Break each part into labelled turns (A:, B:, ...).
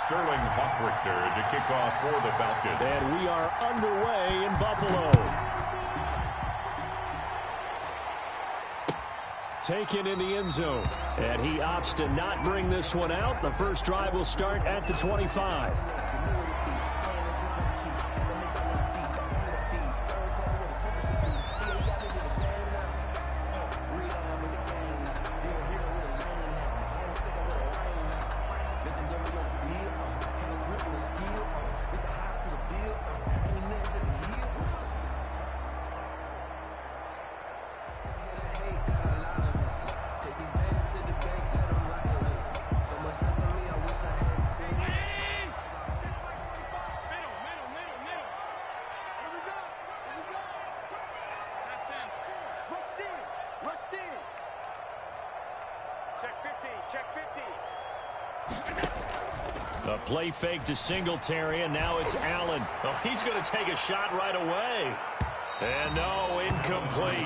A: Sterling Hawkrichter to kick off for the Falcons.
B: And we are underway in Buffalo. Taken in the end zone. And he opts to not bring this one out. The first drive will start at the 25. A play fake to Singletary, and now it's Allen. Oh, he's going to take a shot right away. And no, incomplete.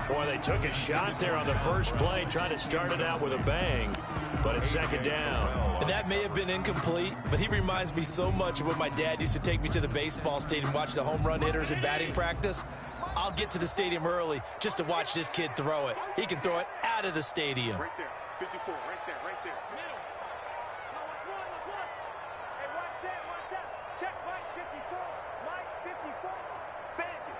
B: Boy, they took a shot there on the first play, trying to start it out with a bang, but it's second down.
C: And that may have been incomplete, but he reminds me so much of when my dad used to take me to the baseball stadium and watch the home run hitters in batting practice. I'll get to the stadium early just to watch this kid throw it. He can throw it out of the stadium.
D: Right there, 54, right there, right there. Middle. Watch one. Hey, watch that. Check Mike 54. Mike 54. Bandit.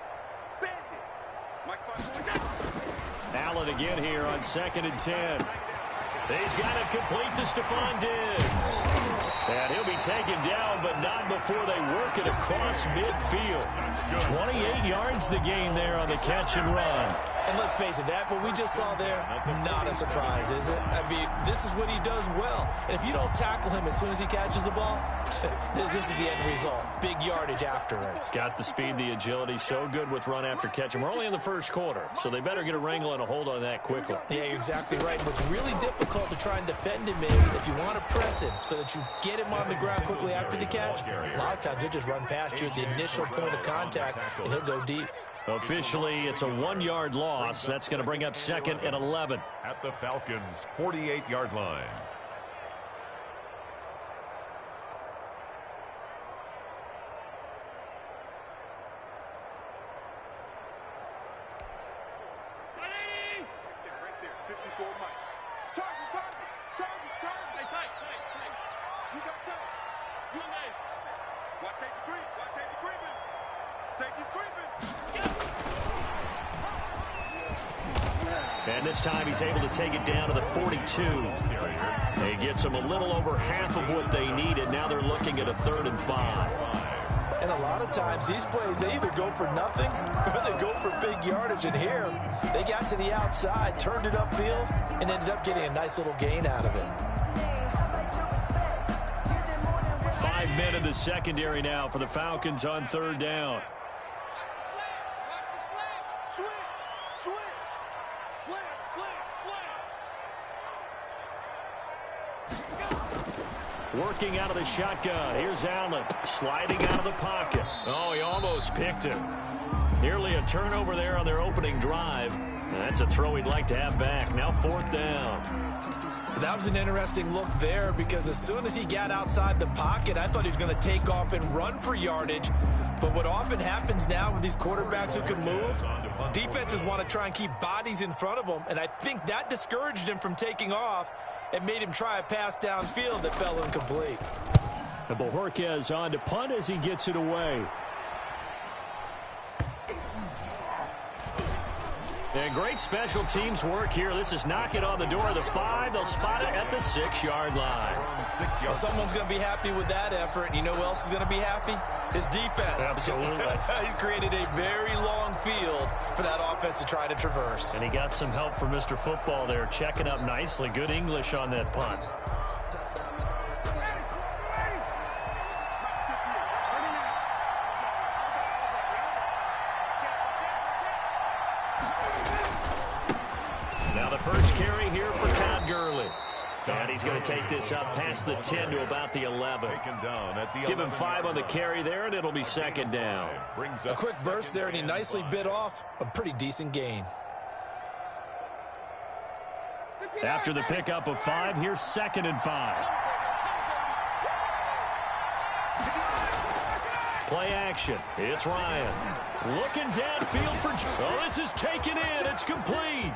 D: Mike's by
B: Allen again here on 2nd and 10. He's got it complete to Stephon Diggs. And he'll be taken down, but not before they work it across midfield. 28 yards the gain there on the catch and run.
C: And let's face it, that what we just saw there, not a surprise, is it? I mean, this is what he does well. And if you don't tackle him as soon as he catches the ball, this is the end result. Big yardage afterwards.
B: Got the speed, the agility, so good with run after catch. And we're only in the first quarter, so they better get a wrangle and a hold on that quickly.
C: Yeah, you're exactly right. What's really difficult to try and defend him is if you want to press him so that you get him on the ground quickly after the catch, a lot of times he'll just run past you at the initial point of contact, and he'll go deep.
B: Officially, it's a 1-yard loss. That's going to bring up 2nd and 11.
A: At the Falcons' 48-yard line.
D: right there, 54 Mike. Target. Hey, tight. You got time. You nice. Watch safety creeping. Safety's creeping.
B: And this time he's able to take it down to the 42. He gets them a little over half of what they needed. Now they're looking at a 3rd and 5.
C: And a lot of times these plays, they either go for nothing or they go for big yardage. And here, they got to the outside, turned it upfield, and ended up getting a nice little gain out of it.
B: 5 men in the secondary now for the Falcons on 3rd down. Working out of the shotgun. Here's Allen sliding out of the pocket. Oh, he almost picked him. Nearly a turnover there on their opening drive. That's a throw he'd like to have back. Now 4th down.
C: That was an interesting look there because as soon as he got outside the pocket, I thought he was going to take off and run for yardage. But what often happens now with these quarterbacks who can move, defenses want to try and keep bodies in front of them. And I think that discouraged him from taking off and made him try a pass downfield that fell incomplete.
B: And Bojorquez on to punt as he gets it away. And great special teams work here. This is knocking on the door of the 5. They'll spot it at the 6-yard line.
C: Well, someone's going to be happy with that effort. And you know who else is going to be happy? His defense.
B: Absolutely.
C: He's created a very long field for that offense to try to traverse.
B: And he got some help from Mr. Football there, checking up nicely. Good English on that punt. Now the first carry here for Todd Gurley. And he's going to take this up past the 10 to about the 11. Give him 5 on the carry there, and it'll be 2nd down.
C: A quick burst there, and he nicely bit off a pretty decent gain.
B: After the pickup of 5, here's 2nd and 5. play action. It's Ryan. Looking downfield for... Oh, this is taken in. It's complete.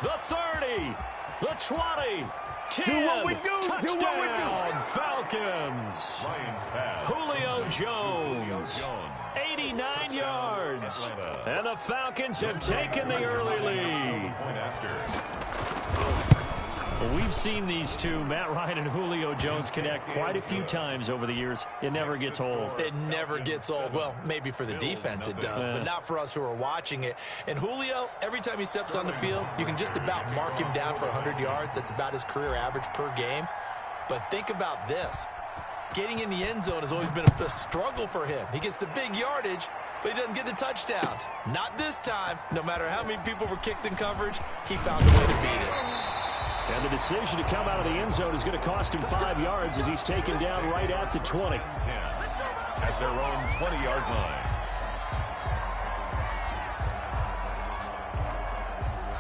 B: The 30. The 20. 10.
D: Do what we do.
B: Touchdown,
D: Do what we do.
B: Falcons.
A: Ryan's pass.
B: Julio Jones. 89 yards. And the Falcons have taken the early lead. Well, we've seen these two, Matt Ryan and Julio Jones, connect quite a few times over the years. It never gets old.
C: It never gets old. Well, maybe for the defense it does, but not for us who are watching it. And Julio, every time he steps on the field, you can just about mark him down for 100 yards. That's about his career average per game. But think about this. Getting in the end zone has always been a struggle for him. He gets the big yardage, but he doesn't get the touchdowns. Not this time. No matter how many people were kicked in coverage, he found a way to beat it.
B: And the decision to come out of the end zone is going to cost him 5 yards as he's taken down right at the 20.
A: At their own 20-yard line.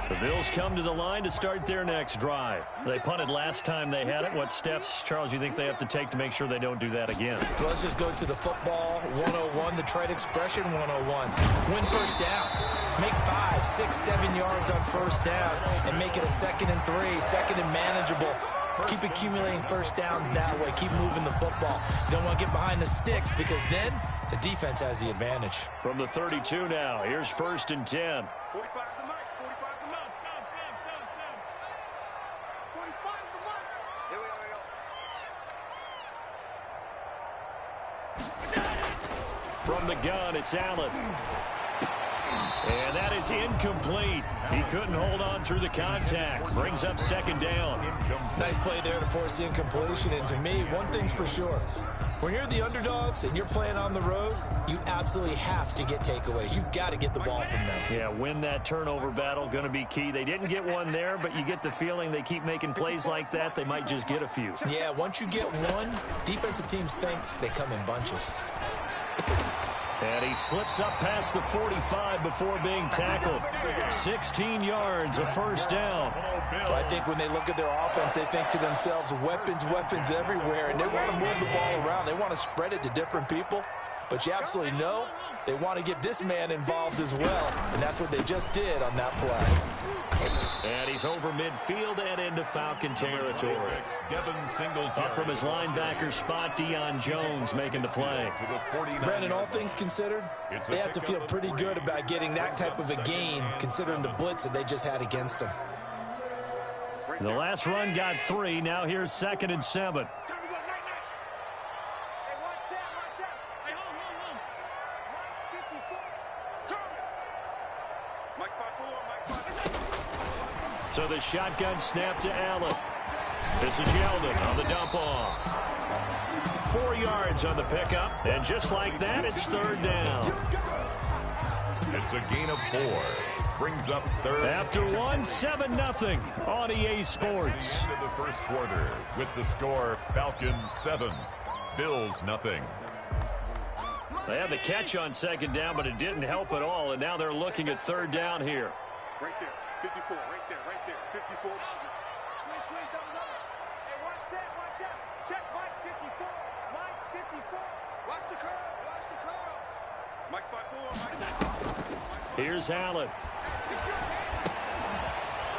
B: The Bills come to the line to start their next drive. They punted last time they had it. What steps, Charles, you think they have to take to make sure they don't do that again?
C: Well, let's just go to the football 101, the trade expression 101. Win first down. Make 5, 6, 7 yards on first down and make it a 2nd and 3, 2nd and manageable. Keep accumulating first downs that way. Keep moving the football. You don't want to get behind the sticks because then the defense has the advantage.
B: From the 32 now, here's 1st and 10.
D: 45 to the mic. 45 to the mic. 45 to the mic. Here we go.
B: From the gun, it's Allen. And that is incomplete. He couldn't hold on through the contact. Brings up 2nd down.
C: Nice play there to force the incompletion. And to me, one thing's for sure. When you're the underdogs and you're playing on the road, you absolutely have to get takeaways. You've got to get the ball from them.
B: Yeah, win that turnover battle, going to be key. They didn't get one there, but you get the feeling they keep making plays like that, they might just get a few.
C: Yeah, once you get one, defensive teams think they come in bunches.
B: And he slips up past the 45 before being tackled. 16 yards, a 1st down.
C: Well, I think when they look at their offense, they think to themselves, weapons, weapons everywhere, and they want to move the ball around. They want to spread it to different people, but you absolutely know they want to get this man involved as well, and that's what they just did on that play.
B: And he's over midfield and into Falcon territory. Up from his linebacker spot, Deion Jones making the play.
C: Brandon, all things considered, they have to feel pretty good about getting that type of a gain, considering the blitz that they just had against them.
B: The last run got 3. Now here's 2nd and 7. So the shotgun snap to Allen. This is Yeldon on the dump off. 4 yards on the pickup, and just like that, it's 3rd down.
A: It's a gain of 4. Brings up 3rd.
B: After 1, 7-0 on EA Sports.
A: Into the 1st quarter with the score Falcons 7, Bills 0.
B: They had the catch on 2nd down, but it didn't help at all, and now they're looking at 3rd down here.
D: Right there. 54. Right there. 54. Squeeze, double. Hey, one set. Check Mike 54. Mike 54. Watch the curls. Mike 54.
B: Here's Allen.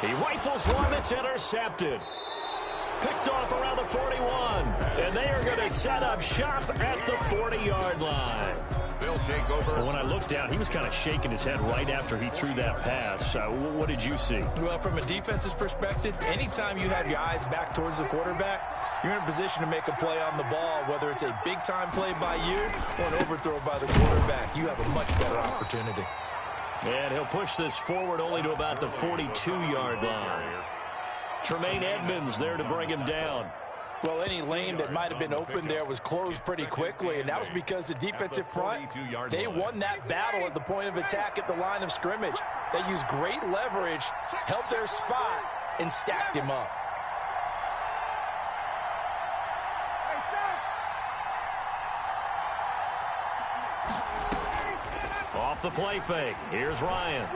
B: He rifles one that's intercepted. Picked off around the 41. And they are going to set up shop at the 40-yard line.
A: They'll shake over.
B: But when I looked down, he was kind of shaking his head right after he threw that pass. What did you see?
C: Well, from a defense's perspective, anytime you have your eyes back towards the quarterback, you're in a position to make a play on the ball, whether it's a big-time play by you or an overthrow by the quarterback. You have a much better opportunity.
B: And he'll push this forward only to about the 42-yard line. Tremaine Edmonds there to bring him down.
C: Well, any lane that might have been open there was closed pretty quickly, and that was because the defensive front, they won that battle at the point of attack at the line of scrimmage. They used great leverage, held their spot, and stacked him up.
B: Off the play fake. Here's Ryan.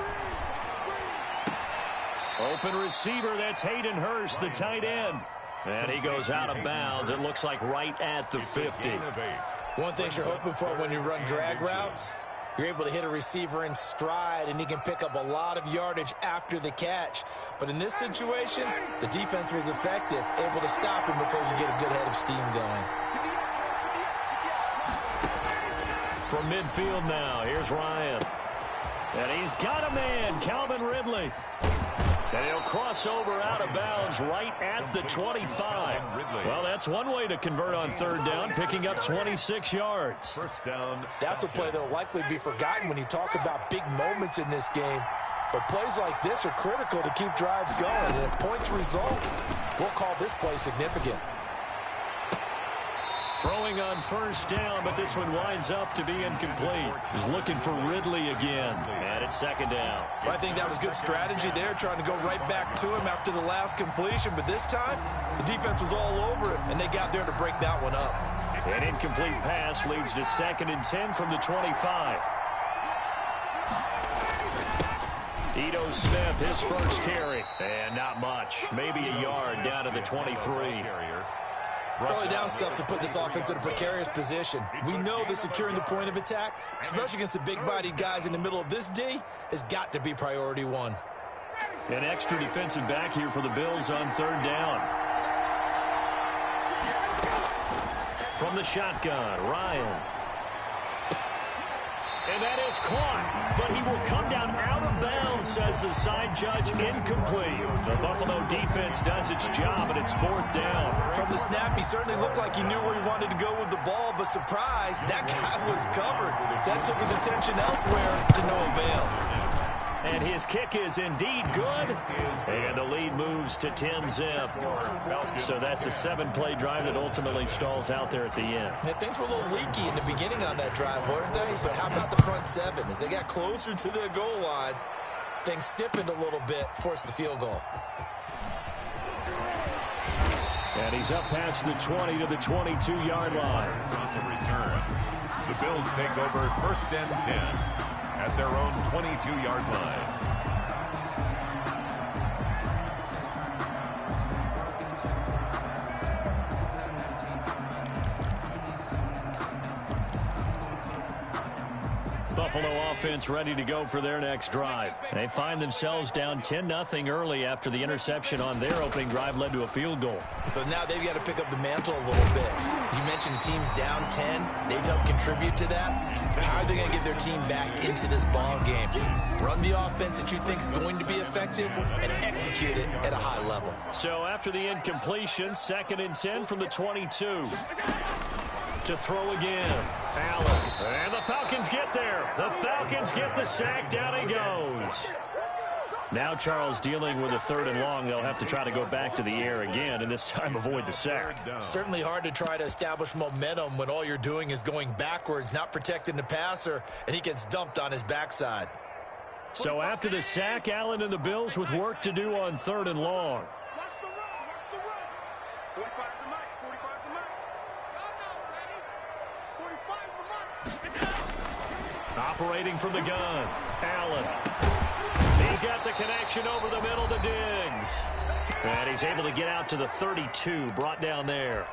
B: Open receiver, that's Hayden Hurst, the tight end. And he goes out of bounds. It looks like right at the 50.
C: One thing you're hoping for when you run drag routes, you're able to hit a receiver in stride, and he can pick up a lot of yardage after the catch. But in this situation, the defense was effective, able to stop him before he could get a good head of steam going.
B: From midfield now, here's Ryan. And he's got a man, Calvin Ridley. And he'll cross over out of bounds right at the 25. Well, that's one way to convert on third down, picking up 26 yards.
A: First down.
C: That's a play that will likely be forgotten when you talk about big moments in this game. But plays like this are critical to keep drives going. And if points result, we'll call this play significant.
B: Throwing on first down, but this one winds up to be incomplete. He's looking for Ridley again. And it's second down.
C: Well, I think that was good strategy there, trying to go right back to him after the last completion. But this time, the defense was all over him, and they got there to break that one up.
B: An incomplete pass leads to 2nd and 10 from the 25. Ito Smith, his first carry. And not much. Maybe a yard down to the 23.
C: Early down stuff to put this offense in a precarious position. We know that securing the point of attack, especially against the big-bodied guys in the middle of this D, has got to be priority one.
B: An extra defensive back here for the Bills on third down. From the shotgun, Ryan. And that is caught, but he will come down out of bounds, says the side judge, incomplete. The Buffalo defense does its job, and it's 4th down.
C: From the snap, he certainly looked like he knew where he wanted to go with the ball, but surprise, that guy was covered. So that took his attention elsewhere to no avail.
B: And his kick is indeed good. And the lead moves to 10-zip. So that's a 7-play drive that ultimately stalls out there at the end.
C: And things were a little leaky in the beginning on that drive, weren't they? But how about the front 7? As they got closer to the goal line, things stiffened a little bit, forced the field goal.
B: And he's up past the 20 to the 22-yard line.
A: On the return. The Bills take over 1st and 10. At their own 22-yard line.
B: Buffalo offense ready to go for their next drive. They find themselves down 10-0 early after the interception on their opening drive led to a field goal.
C: So now they've got to pick up the mantle a little bit. You mentioned the team's down 10. They've helped contribute to that. How are they going to get their team back into this ball game? Run the offense that you think is going to be effective and execute it at a high level.
B: So after the incompletion, 2nd and 10 from the 22. To throw again. Allen. And the Falcons get there. The Falcons get the sack. Down he goes. Now Charles dealing with a 3rd and long. They'll have to try to go back to the air again, and this time avoid the sack.
C: Certainly hard to try to establish momentum when all you're doing is going backwards, not protecting the passer, and he gets dumped on his backside.
B: So after the sack, Allen and the Bills with work to do on 3rd and long. Operating from the gun, Allen. He's got the connection over the middle to Diggs. And he's able to get out to the 32, brought down there.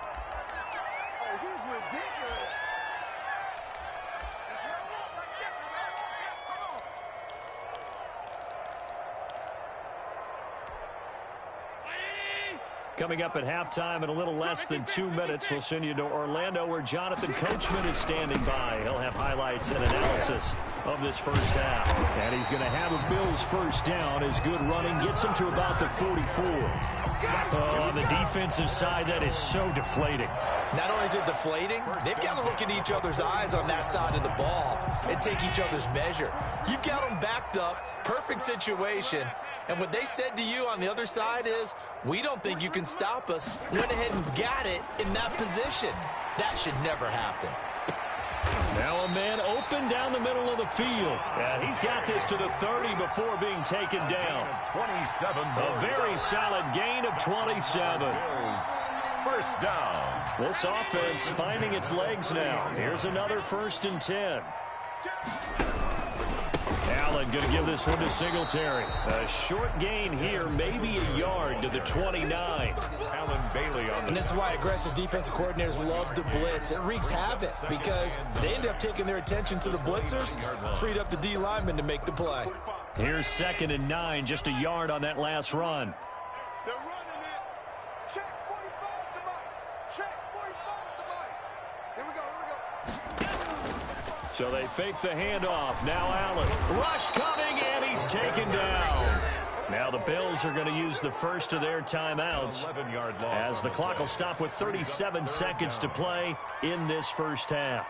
B: Coming up at halftime in a little less than 2 minutes, we'll send you to Orlando where Jonathan Coachman is standing by. He'll have highlights and analysis of this first half. And he's going to have a Bills first down as good running gets him to about the 44. On the defensive side, that is so deflating.
C: Not only is it deflating, they've got to look in each other's eyes on that side of the ball and take each other's measure. You've got them backed up, perfect situation. And what they said to you on the other side is, we don't think you can stop us. Went ahead and got it in that position. That should never happen.
B: Now a man open down the middle of the field. And he's got this to the 30 before being taken down.
A: 27.
B: A very solid gain of 27.
A: First down.
B: This offense finding its legs now. Here's another 1st and 10. Allen going to give this one to Singletary. A short gain here, maybe a yard to the 29.
A: Allen Bailey on
C: And this is why aggressive defensive coordinators love to blitz. It wreaks havoc because they end up taking their attention to the blitzers, freed up the D lineman to make the play.
B: Here's 2nd and 9, just a yard on that last run.
D: They're running it. Check 45 to Mike. Check 45 to Mike. Here we go.
B: So they fake the handoff. Now Allen. Rush coming, and he's taken down. Now the Bills are going to use the first of their timeouts as the clock will stop with 37 seconds to play in this first half.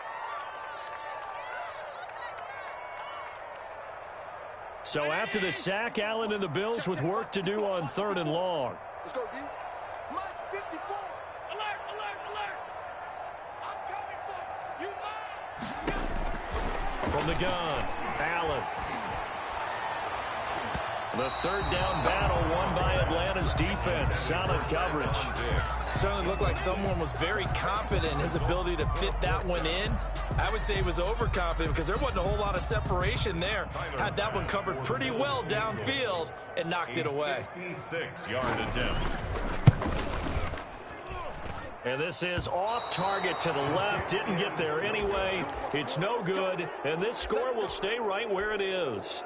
B: So after the sack, Allen and the Bills with work to do on 3rd and long.
D: Let's go, D. Mike 54. Alert, alert, alert. I'm coming for you, Mike.
B: From the gun, Allen. The 3rd down battle won by Atlanta's defense. Solid coverage.
C: Certainly looked like someone was very confident in his ability to fit that one in. I would say he was overconfident because there wasn't a whole lot of separation there. Had that one covered pretty well downfield and knocked it away.
A: 56-yard attempt.
B: And this is off target to the left. Didn't get there anyway. It's no good. And this score will stay right where it is.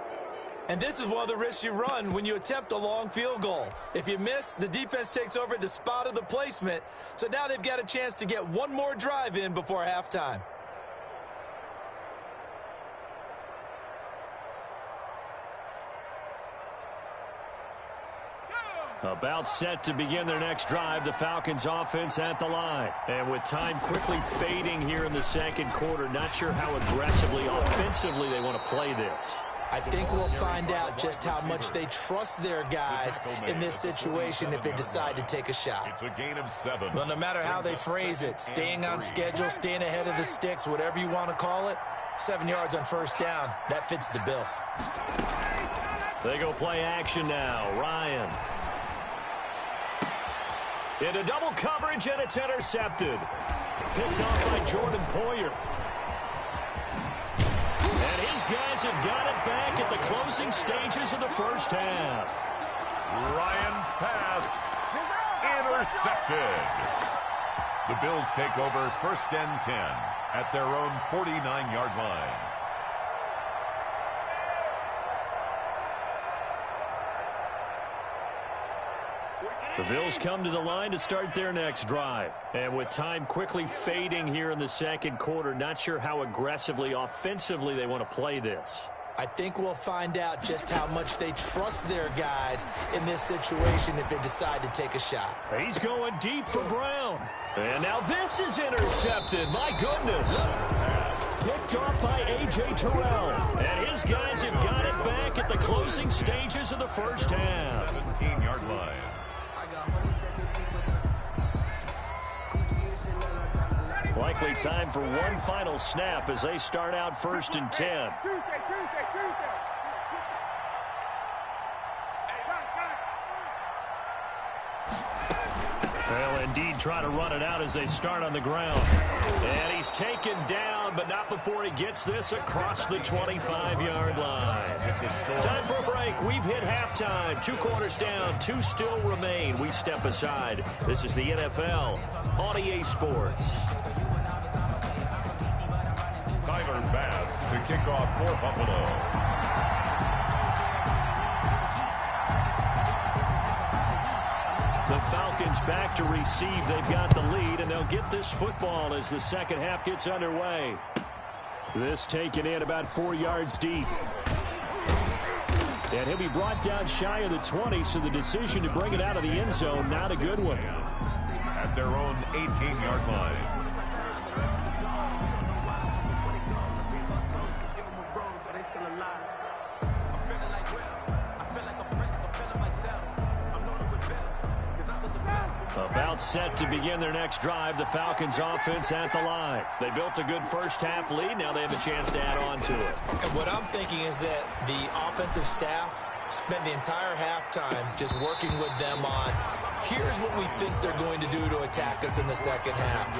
C: And this is one of the risks you run when you attempt a long field goal. If you miss, the defense takes over at the spot of the placement. So now they've got a chance to get one more drive in before halftime.
B: About set to begin their next drive, the Falcons offense at the line. And with time quickly fading here in the second quarter, not sure how aggressively, offensively they want to play this.
C: I think we'll find out just how much they trust their guys in this situation if they decide to take a shot.
A: It's a gain of 7.
C: Well, no matter how they phrase it, staying on schedule, staying ahead of the sticks, whatever you want to call it, 7 yards on 1st down, that fits the bill.
B: They go play action now. Ryan. Into double coverage, and it's intercepted. Picked off by Jordan Poyer. And his guys have got it back at the closing stages of the first half.
A: Ryan's pass intercepted. The Bills take over 1st and 10 at their own 49-yard line.
B: The Bills come to the line to start their next drive. And with time quickly fading here in the second quarter, not sure how aggressively, offensively they want to play this.
C: I think we'll find out just how much they trust their guys in this situation if they decide to take a shot.
B: He's going deep for Brown. And now this is intercepted. My goodness. Picked off by A.J. Terrell. And his guys have got it back at the closing stages of the first half.
A: 17-yard line.
B: Likely time for one final snap as they start out 1st and 10. Well, indeed, try to run it out as they start on the ground. And he's taken down, but not before he gets this across the 25-yard line. Time for a break. We've hit halftime. 2 quarters down, 2 still remain. We step aside. This is the NFL on EA Sports.
A: Tyler Bass to kick off for Buffalo.
B: The Falcons back to receive. They've got the lead, and they'll get this football as the second half gets underway. This taken in about 4 yards deep. And he'll be brought down shy of the 20, so the decision to bring it out of the end zone, not a good one.
A: At their own 18-yard line.
B: About set to begin their next drive, the Falcons offense at the line. They built a good first half lead. Now they have a chance to add on to it.
C: And what I'm thinking is that the offensive staff spent the entire halftime just working with them on, here's what we think they're going to do to attack us in the second half.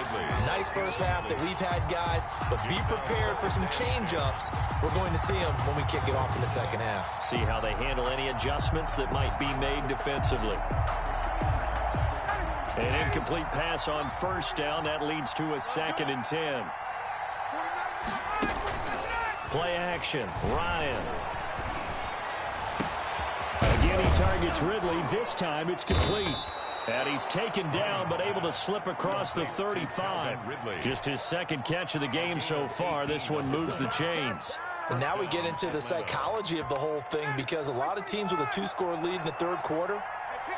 C: Nice first half that we've had, guys, but be prepared for some change-ups. We're going to see them when we kick it off in the second half.
B: See how they handle any adjustments that might be made defensively. An incomplete pass on first down. That leads to a 2nd and 10. Play action. Ryan. Again, he targets Ridley. This time it's complete. And he's taken down, but able to slip across the 35. Just his 2nd catch of the game so far. This one moves the chains.
C: And now we get into the psychology of the whole thing, because a lot of teams with a 2-score lead in the 3rd quarter,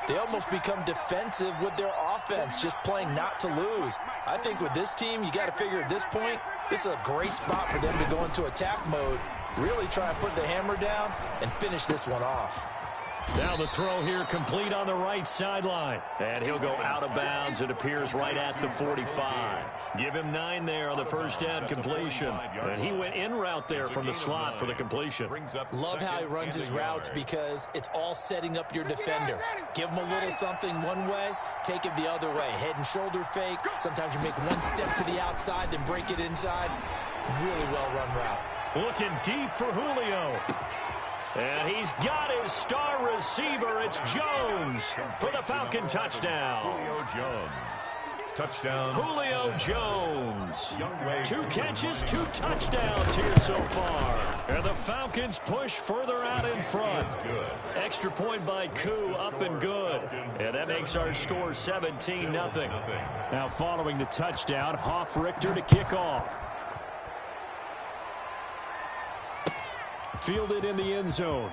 C: they almost become defensive with their offense, just playing not to lose. I think with this team, you got to figure at this point, this is a great spot for them to go into attack mode, really try and put the hammer down and finish this one off.
B: Now the throw here complete on the right sideline. And he'll go out of bounds. It appears right at the 45. Give him 9 there on the first down completion. And he went in route there from the slot for the completion.
C: Love how he runs his routes, because it's all setting up your defender. Give him a little something one way, take it the other way. Head and shoulder fake. Sometimes you make one step to the outside, then break it inside. Really well run route.
B: Looking deep for Julio. And he's got his star receiver. It's Jones for the Falcon touchdown.
A: Julio Jones. Touchdown.
B: Julio Jones. 2 catches, 2 touchdowns here so far. And the Falcons push further out in front. Extra point by Koo, up and good. And that makes our score 17-0. Now following the touchdown, Hoff-Richter to kick off. Fielded in the end zone.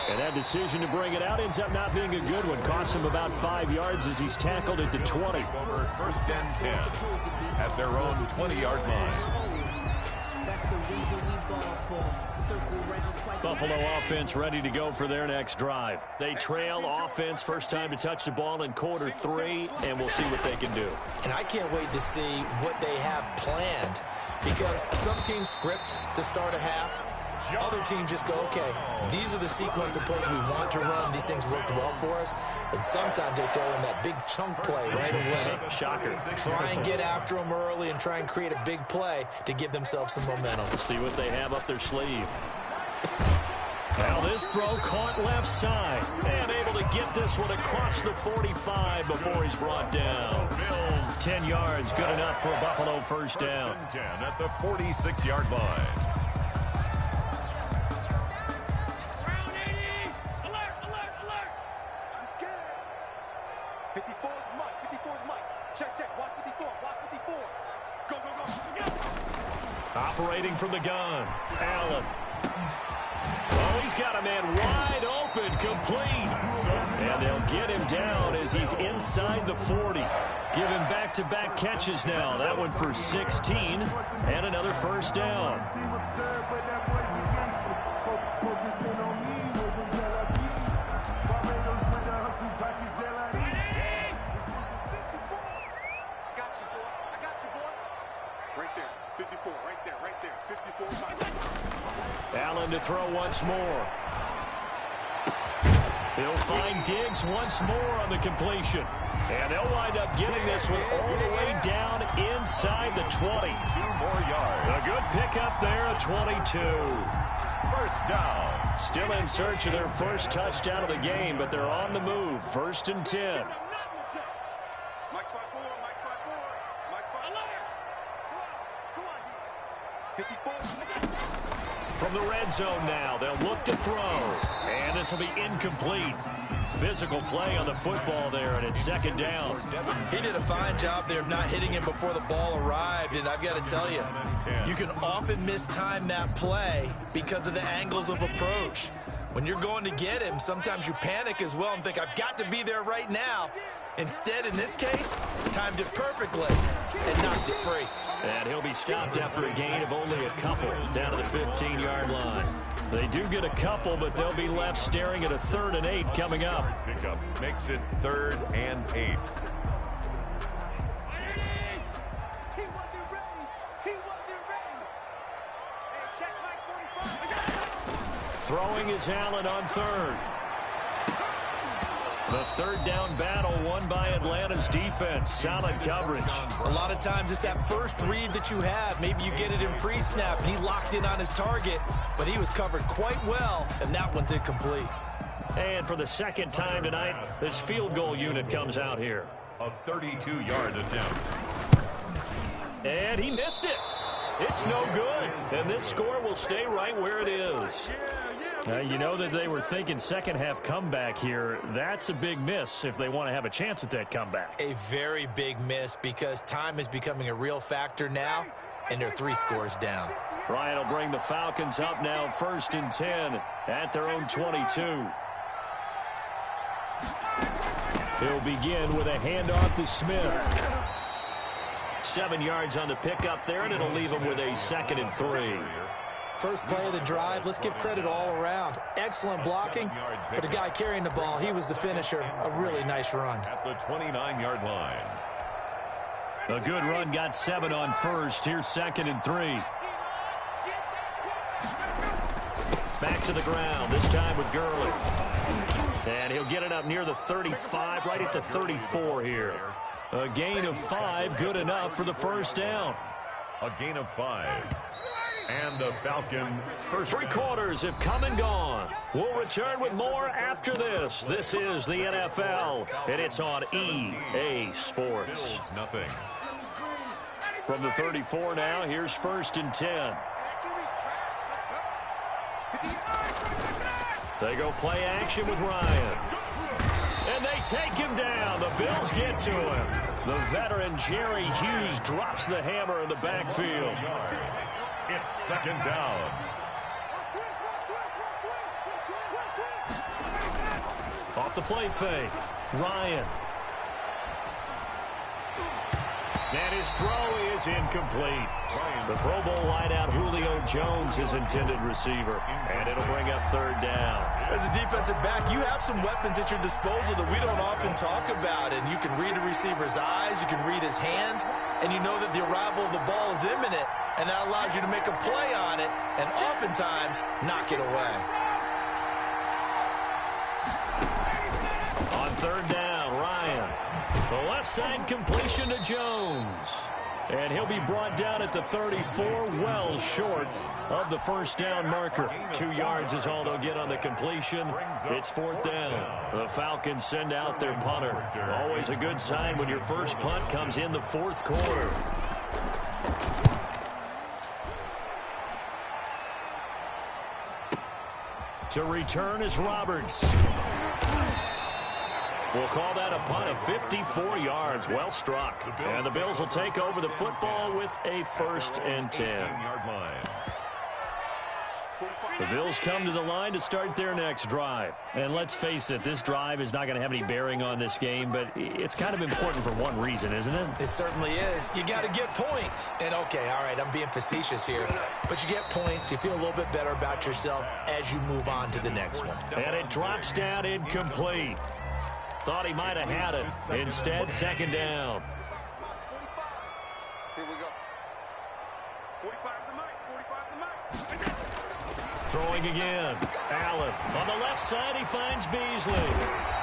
B: And that decision to bring it out ends up not being a good one. Costs him about 5 yards as he's tackled at the 20.
A: Over 1st and 10 at their own 20-yard line.
B: Buffalo offense ready to go for their next drive. They trail offense, first time to touch the ball in quarter 3, and we'll see what they can do.
C: And I can't wait to see what they have planned, because some teams script to start a half. Other teams just go, okay, these are the sequence of plays we want to run. These things worked well for us. And sometimes they throw in that big chunk play right away.
B: Shocker.
C: Try and get after them early and try and create a big play to give themselves some momentum.
B: See what they have up their sleeve. Now this throw caught left side. And able to get this one across the 45 before he's brought down. 10 yards, good enough for a Buffalo first down.
A: 10 at the 46-yard line.
D: 54 is Mike. 54 is Mike. Check, check. Watch 54. Watch 54. Go, go, go.
B: Operating from the gun. Allen. Oh, he's got a man wide open, complete. And they'll get him down as he's inside the 40. Give him back-to-back catches now. That one for 16 and another first down. Allen to throw once more. He'll find Diggs once more on the completion. And they'll wind up getting this one all the way down inside the 20.
A: 2 more yards.
B: A good pickup there at 22.
A: First down.
B: Still in search of their first touchdown of the game, but they're on the move. 1st and 10. From the red zone now, they'll look to throw. And this will be incomplete. Physical play on the football there, and it's 2nd down.
C: He did a fine job there of not hitting him before the ball arrived, and I've got to tell you, you can often mistime that play because of the angles of approach. When you're going to get him, sometimes you panic as well and think, I've got to be there right now. Instead, in this case, timed it perfectly and knocked it free.
B: And he'll be stopped after a gain of only a couple down to the 15-yard line. They do get a couple, but they'll be left staring at a 3rd and 8 coming up.
A: Pickup makes it 3rd and 8.
B: Throwing is Allen on 3rd. The 3rd down battle won by Atlanta's defense. Solid coverage.
C: A lot of times it's that first read that you have. Maybe you get it in pre-snap, and he locked in on his target, but he was covered quite well, and that one's incomplete.
B: And for the second time tonight, this field goal unit comes out here.
A: A 32-yard attempt.
B: And he missed it. It's no good. And this score will stay right where it is. You know that they were thinking second half comeback here. That's a big miss if they want to have a chance at that comeback.
C: A very big miss because time is becoming a real factor now, and they're 3 scores down.
B: Ryan will bring the Falcons up now 1st and 10 at their own 22. He'll begin with a handoff to Smith. 7 yards on the pickup there, and it'll leave him with a 2nd and 3.
C: First play of the drive, let's give credit all around. Excellent blocking, but the guy carrying the ball, he was the finisher. A really nice run.
A: At the 29-yard line.
B: A good run, got 7 on first. Here's 2nd and 3. Back to the ground, this time with Gurley. And he'll get it up near the 35, right at the 34 here. A gain of 5, good enough for the first down.
A: A gain of 5. And the Falcon first.
B: 3 quarters have come and gone. We'll return with more after this. This is the NFL, and it's on EA Sports.
A: Nothing.
B: From the 34 now, here's 1st and 10. They go play action with Ryan. And they take him down. The Bills get to him. The veteran Jerry Hughes drops the hammer in the backfield.
A: It's 2nd down.
B: Off the play fake. Ryan. And his throw is incomplete. The Pro Bowl wideout Julio Jones, his intended receiver. And it'll bring up 3rd down.
C: As a defensive back, you have some weapons at your disposal that we don't often talk about. And you can read the receiver's eyes, you can read his hands, and you know that the arrival of the ball is imminent. And that allows you to make a play on it and oftentimes knock it away.
B: On 3rd down, Ryan. The left side completion to Jones. And he'll be brought down at the 34, well short of the first down marker. 2 yards is all they'll get on the completion. It's 4th down. The Falcons send out their punter. Always a good sign when your first punt comes in the 4th quarter. To return is Roberts. We'll call that a punt of 54 yards. Well struck. And the Bills will take over the football with a 1st and 10. The Bills come to the line to start their next drive. And let's face it, this drive is not going to have any bearing on this game, but it's kind of important for one reason, isn't it?
C: It certainly is. You got to get points. And okay, all right, I'm being facetious here. But you get points, you feel a little bit better about yourself as you move on to the next one.
B: And it drops down incomplete. Thought he might have had it. Instead, 2nd down.
D: Here we go. 45's the mic. 45's the mic.
B: Throwing again. Allen. On the left side, he finds Beasley.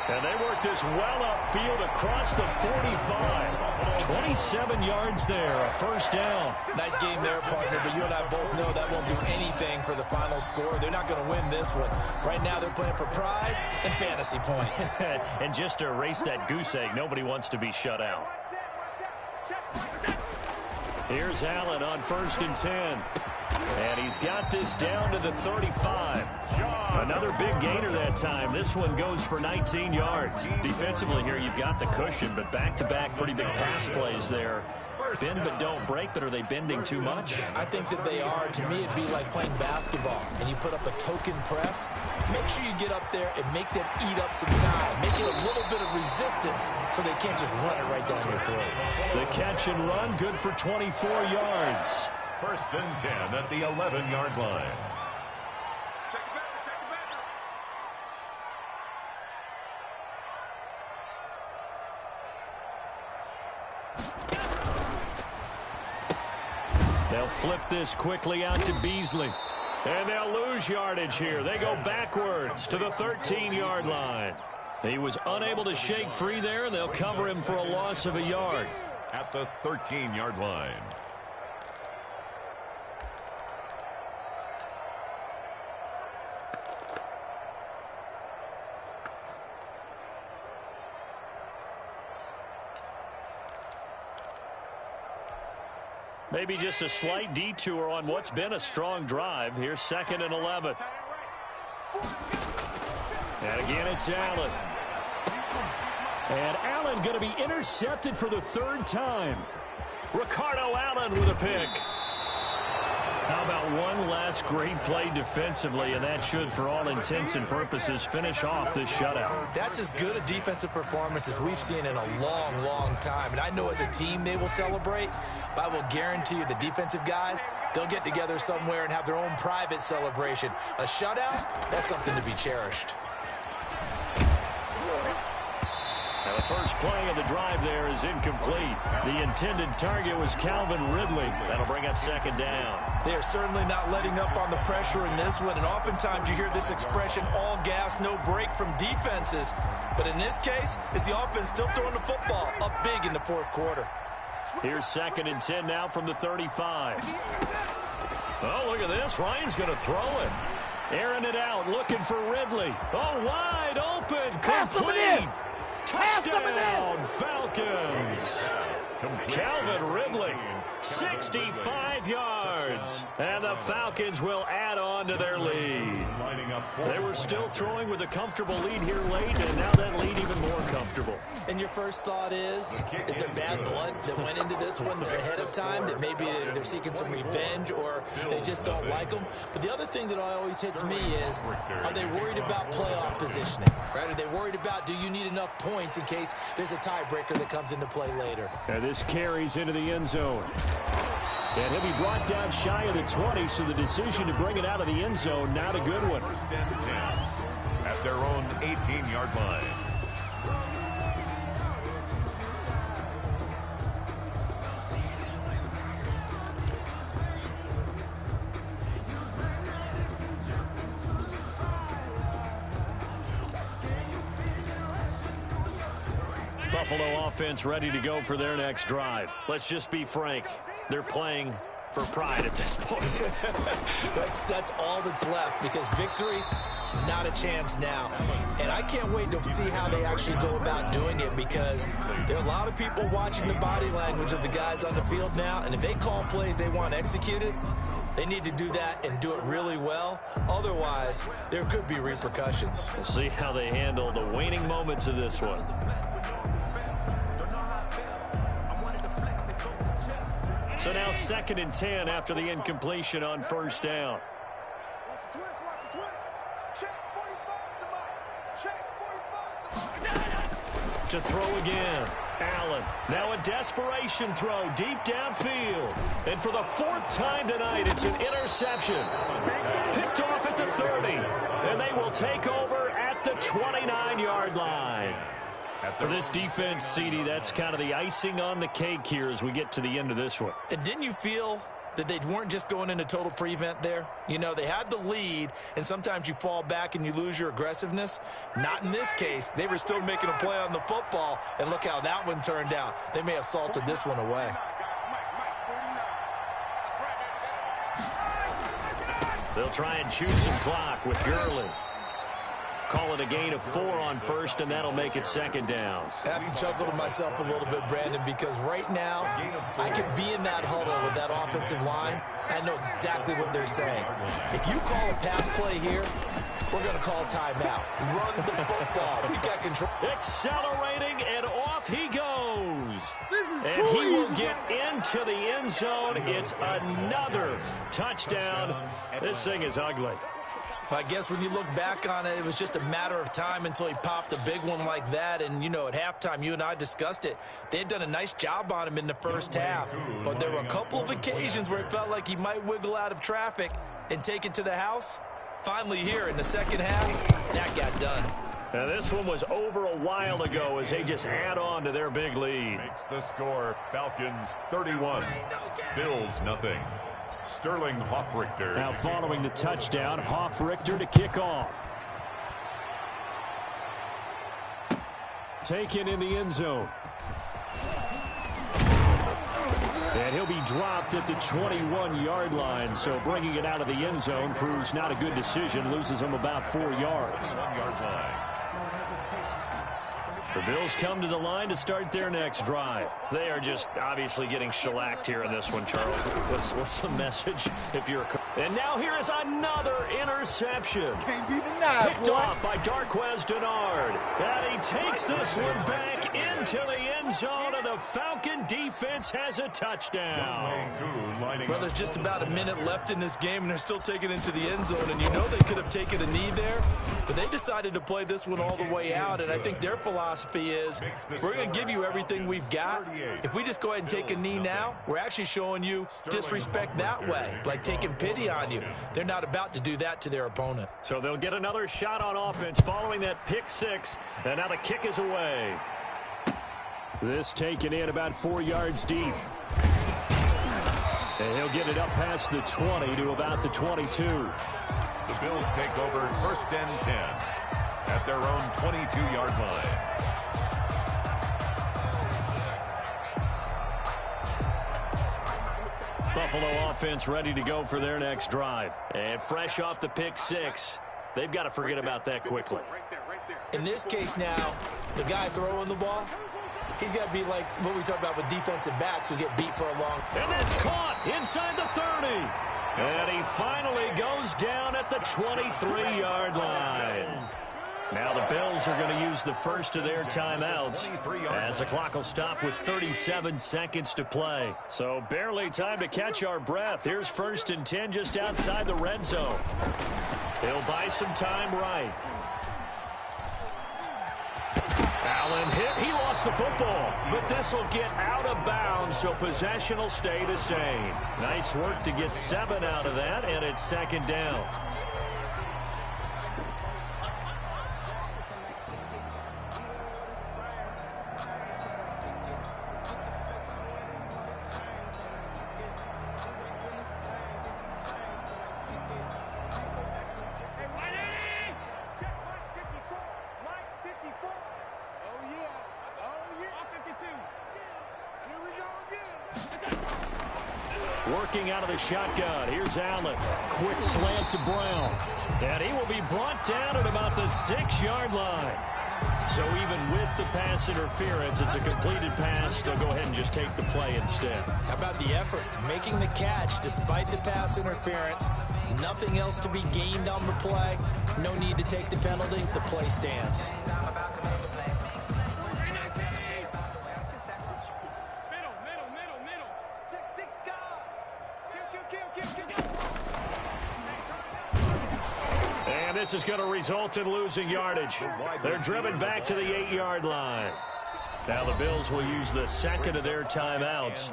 B: And they work this well upfield across the 45. 27 yards there, a 1st down.
C: Nice game there, partner, but you and I both know that won't do anything for the final score. They're not going to win this one. Right now, they're playing for pride and fantasy points.
B: And just to erase that goose egg, nobody wants to be shut out. Here's Allen on 1st and 10. And he's got this down to the 35. Another big gainer that time. This one goes for 19 yards. Defensively here, you've got the cushion, but back-to-back pretty big pass plays there. Bend but don't break, but are they bending too much?
C: I think that they are. To me, it'd be like playing basketball, and you put up a token press. Make sure you get up there and make them eat up some time. Make it a little bit of resistance so they can't just run it right down your throat.
B: The catch and run, good for 24 yards.
A: 1st and 10 at the 11-yard line.
D: Check it back. Check it back.
B: They'll flip this quickly out to Beasley. And they'll lose yardage here. They go backwards to the 13-yard line. He was unable to shake free there, and they'll cover him for a loss of a yard.
A: At the 13-yard line.
B: Maybe just a slight detour on what's been a strong drive. Here's 2nd and 11. And again, it's Allen. And Allen going to be intercepted for the 3rd time. Ricardo Allen with a pick. How about one last great play defensively, and that should, for all intents and purposes, finish off this shutout.
C: That's as good a defensive performance as we've seen in a long, long time. And I know as a team they will celebrate, but I will guarantee you the defensive guys, they'll get together somewhere and have their own private celebration. A shutout, that's something to be cherished.
B: Now the first play of the drive there is incomplete. The intended target was Calvin Ridley. That'll bring up 2nd down.
C: They are certainly not letting up on the pressure in this one, and oftentimes you hear this expression, all gas, no break from defenses. But in this case, it's the offense still throwing the football up big in the 4th quarter.
B: Here's 2nd and 10 now from the 35. Oh, look at this. Ryan's going to throw it. Airing it out, looking for Ridley. Oh, wide open. Complete. Touchdown, Falcons. Calvin Ridley, 65 yards. And the Falcons will add on to their lead. They were still throwing with a comfortable lead here late, and now that lead even more comfortable.
C: And your first thought is there bad blood that went into this one ahead of time, that maybe they're seeking some revenge or they just don't like them? But the other thing that always hits me is, are they worried about playoff positioning? Right? Are they worried about, do you need enough points in case there's a tiebreaker that comes into play later?
B: And this carries into the end zone. And he'll be brought down shy of the 20, so the decision to bring it out of the end zone, not a good one.
A: 1st and 10 at their own 18-yard line.
B: Buffalo offense ready to go for their next drive. Let's just be frank. They're playing for pride at this point.
C: That's all that's left, because victory, not a chance now. And I can't wait to see how they actually go about doing it, because there are a lot of people watching the body language of the guys on the field now, and if they call plays they want executed, they need to do that and do it really well. Otherwise, there could be repercussions.
B: We'll see how they handle the waning moments of this one. So now 2nd and 10 after the incompletion on 1st down. To throw again. Allen. Now a desperation throw deep downfield. And for the 4th time tonight, it's an interception. Picked off at the 30. And they will take over at the 29-yard line. For this defense, CD, that's kind of the icing on the cake here as we get to the end of this one.
C: And didn't you feel that they weren't just going into total prevent there? You know, they had the lead, and sometimes you fall back and you lose your aggressiveness. Not in this case. They were still making a play on the football, and look how that one turned out. They may have salted this one away.
B: They'll try and chew some clock with Gurley. Call it a gain of 4 on 1st, and that'll make it 2nd down.
C: I have to chuckle to myself a little bit, Brandon, because right now I could be in that huddle with that offensive line. I know exactly what they're saying. If you call a pass play here, we're going to call timeout. Run the football. We got control.
B: Accelerating, and off he goes. And he will get into the end zone. It's another touchdown. This thing is ugly.
C: I guess when you look back on it, it was just a matter of time until he popped a big one like that. And, you know, at halftime, you and I discussed it. They had done a nice job on him in the first half. But there were a couple of occasions where it felt like he might wiggle out of traffic and take it to the house. Finally here in the second half, that got done.
B: Now, this one was over a while ago as they just add on to their big lead.
A: Makes the score Falcons 31, Bills nothing. Sterling Hoffrichter.
B: Now following the touchdown, Hoffrichter to kick off. Taken in the end zone. And he'll be dropped at the 21-yard line, so bringing it out of the end zone proves not a good decision. Loses him about 4 yards.
A: 1-yard line.
B: The Bills come to the line to start their next drive. They are just obviously getting shellacked here in this one, Charles. What's the message if you're a... And now here is another interception.
E: Can't be denied,
B: Picked off by Darquez Denard. And he takes this one back into the end zone, and the Falcon defense has a touchdown.
C: Well, there's just about a minute left in this game, and they're still taking it into the end zone. And you know they could have taken a knee there, but they decided to play this one all the way out. And I think their philosophy is, we're going to give you everything we've got. If we just go ahead and take a knee now, we're actually showing you disrespect that way, like taking pity on you. They're not about to do that to their opponent.
B: So they'll get another shot on offense following that pick six, and now the kick is away. This taken in about 4 yards deep. And he'll get it up past the 20 to about the 22.
A: The Bills take over first and 10 at their own 22-yard line.
B: Buffalo offense ready to go for their next drive. And fresh off the pick six, they've got to forget about that quickly.
C: In this case now, the guy throwing the ball, he's got to be like what we talk about with defensive backs who get beat for a long...
B: And that's caught inside the 30. And he finally goes down at the 23-yard line. Now the Bills are going to use the first of their timeouts as the clock will stop with 37 seconds to play. So barely time to catch our breath. Here's first and 10 just outside the red zone. He'll buy some time right. Allen hit. He lost the football, but this will get out of bounds, so possession will stay the same. Nice work to get 7 out of that, and it's second down. Working out of the shotgun. Here's Allen. Quick slant to Brown. And he will be brought down at about the 6-yard line. So even with the pass interference, it's a completed pass. They'll go ahead and just take the play instead.
C: How about the effort? Making the catch despite the pass interference. Nothing else to be gained on the play. No need to take the penalty. The play stands.
B: And this is going to result in losing yardage. They're driven back to the 8-yard line. Now the Bills will use the second of their timeouts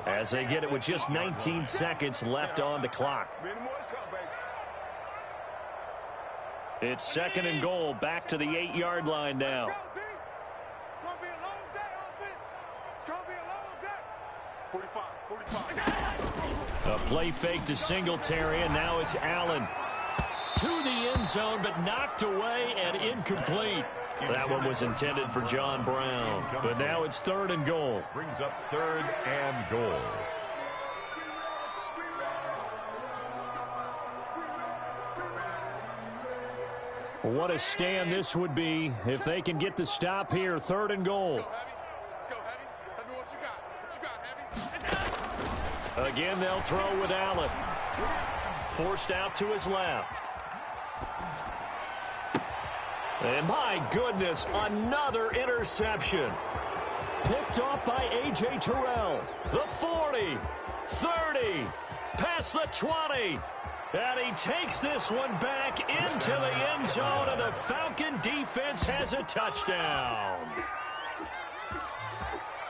B: as they get it with just 19 seconds left on the clock. It's second and goal, back to the 8-yard line now.
D: It's going to be a long day, offense. It's going to be a long day. 45.
B: A play fake to Singletary, and now it's Allen. To the end zone, but knocked away and incomplete. That one was intended for John Brown. But now it's third and goal.
A: Brings up third and goal.
B: What a stand this would be if they can get the stop here. Third and goal.
D: Let's go, Heavy. Heavy, what you got? What you got, Heavy?
B: Again, they'll throw with Allen. Forced out to his left. And my goodness, another interception. Picked off by A.J. Terrell. The 40, 30, past the 20. And he takes this one back into the end zone, and the Falcon defense has a touchdown.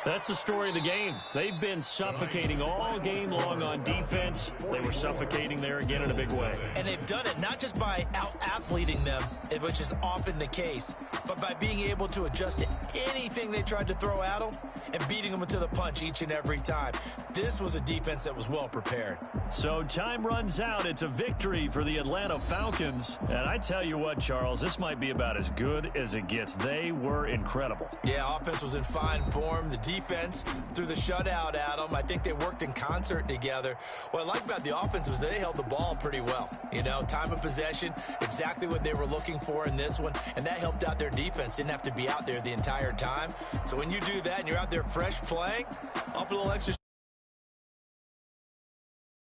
B: That's the story of the game. They've been suffocating all game long on defense. They were suffocating there again in a big way.
C: And they've done it not just by out-athleting them, which is often the case, but by being able to adjust to anything they tried to throw at them and beating them to the punch each and every time. This was a defense that was well prepared.
B: So time runs out. It's a victory for the Atlanta Falcons. And I tell you what, Charles, this might be about as good as it gets. They were incredible.
C: Yeah, offense was in fine form. The defense through the shutout at them. I think they worked in concert together. What I like about the offense was they held the ball pretty well. You know, time of possession, exactly what they were looking for in this one, and that helped out their defense. Didn't have to be out there the entire time. So when you do that and you're out there fresh playing, I'll put a little extra